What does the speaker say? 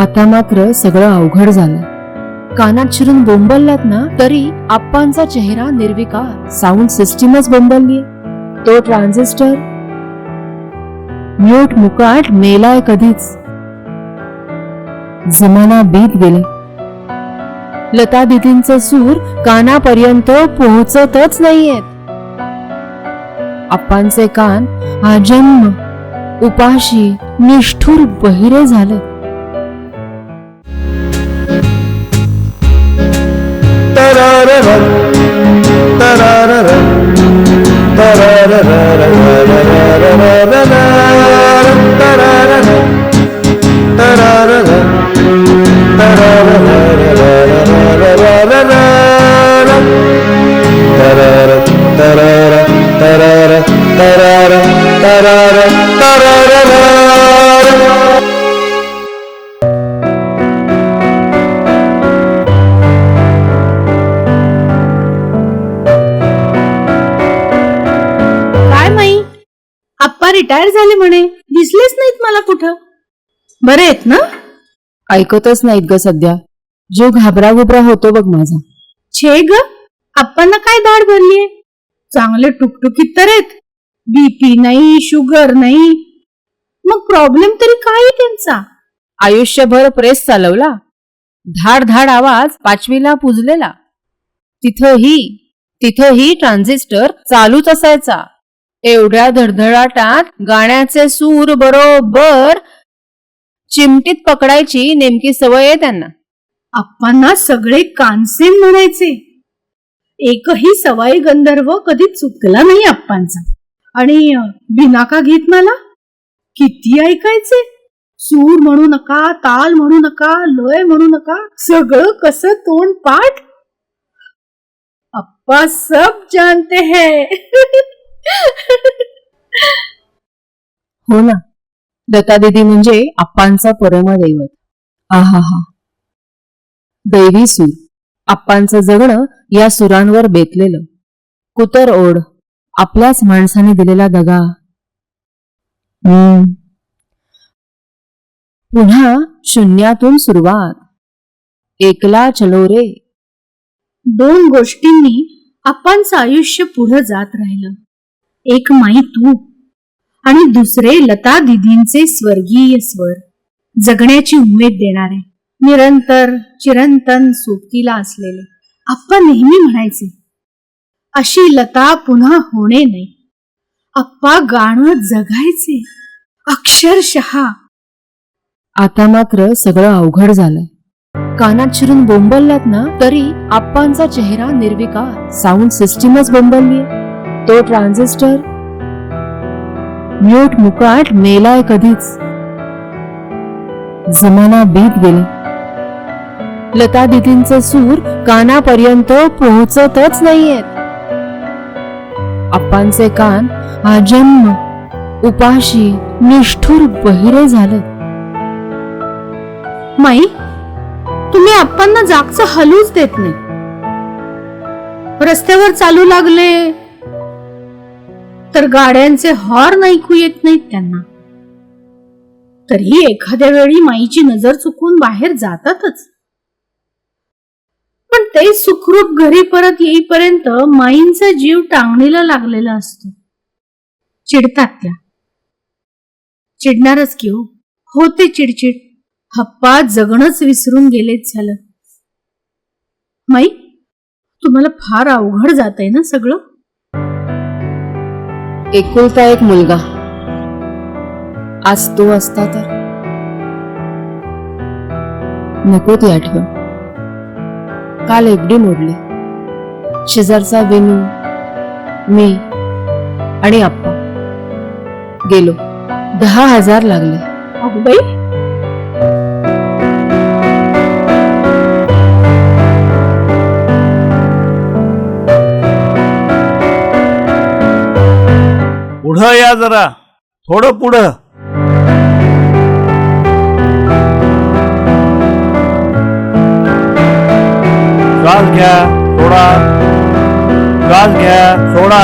आता मात्र सगळं अवघड झालं. कानात शिरून बोंबललात ना तरी आप्पांचा चेहरा निर्विकार. साऊंड सिस्टीमच बोंबलली. तो ट्रान्झिस्टर म्यूट मुकाट मेलाय कधीच. जमाना बीत गेले. लता दिदींचे सूर कानापर्यंत पोहोचतच नाहीयेत. आप्पांचे कान आजन्म उपाशी निष्ठुर बहिरे झाले. आप्पा रिटायर झाले म्हणे, दिसलेच नाहीत मला कुठं. बरे आहेत ना? ऐकतच नाहीत ग सध्या. जीव घाबरा घुबरा होतो बघ माझा. छे ग, आप्पांना काय दाढ भरलीये? चांगले टुकटुकीत तर आहेत. बीपी नाही, शुगर नाही. मग प्रॉब्लेम तरी काय त्यांचा? आयुष्यभर प्रेस चालवला. धाड धाड आवाज 5वीला पुजलेला. तिथंही ट्रान्झिस्टर चालूच असायचा. एवढ्या धडधडाटात गाण्याचे सूर बरोबर चिमटीत पकडायची नेमकी सवय आहे त्यांना. आप्पांना सगळे कानसेन म्हणायचे. एकही सवाई गंधर्व कधी चुकला नाही आप्पांचा. आणि बिनाका गीत मला किती ऐकायचे. सूर म्हणू नका, ताल म्हणू नका, लय म्हणू नका, सगळं कसं तोंड पाठ. अप्पा सब जानते हैं. हो ना, लता दीदी म्हणजे आप्पांचा परमदैवत. आहा, दैवी सूर. आप्पांचं जगणं या सुरांवर बेतलेलं. कुतर ओढ, आपल्याच माणसाने दिलेला दगा. पुन्हा शून्यातून सुरुवात. एकला चलो रे. 2 गोष्टींनी आप्पांचं आयुष्य पुढे जात राहिलं. एक माई तू आणि दुसरे लता दिदींचे स्वर्गीय स्वर. जगण्याची उमेद देणारे, निरंतर चिरंतन सोबतीला असलेले. आप्पा नेहमी म्हणायचे, अशी लता पुन्हा होणे नाही. आप्पा गाणं जगायचे अक्षरशः. आता मात्र सगळं अवघड झालंय. कानात शिरून बोंबललात ना तरी आप्पांचा चेहरा निर्विकार. साऊंड सिस्टीमच बोंबलली. तो ट्रान्झिस्टर म्यूट मुकाट मेलाय कधीच. जमाना बीत गेले. लता दिदींचे सूर कानापर्यंत पोहोचतच नाहीयेत. आप्पांचे कान आजन्म उपाशी निष्ठुर बहिरे झाले. माई, तुम्ही आप्पांना जागचं हलूच देत नाही. रस्त्यावर चालू लागले तर गाड्यांचे हॉर्न ऐकू येत नाहीत त्यांना. तरी एखाद्या वेळी माईची नजर चुकून बाहेर जातातच. पण ते सुखरूप घरी परत येईपर्यंत माईंचा जीव टांगणीला लागलेला असतो. चिडतात त्या. चिडणारच की हो. होते चिडचिड. हप्पा जगणंच विसरून गेलेच झालं. माई, तुम्हाला फार अवघड जातंय ना सगळं? एकुलता एक मुलगा. आज तो असता तर नको ती आठवण. काल एफडी मोडली. शेजारचा विनू, मी आणि आप्पा गेलो. 10,000 लागले. अगोबाई, पुढं या जरा, थोडं पुढं. श्वास घ्या, सोडा. श्वास घ्या, सोडा.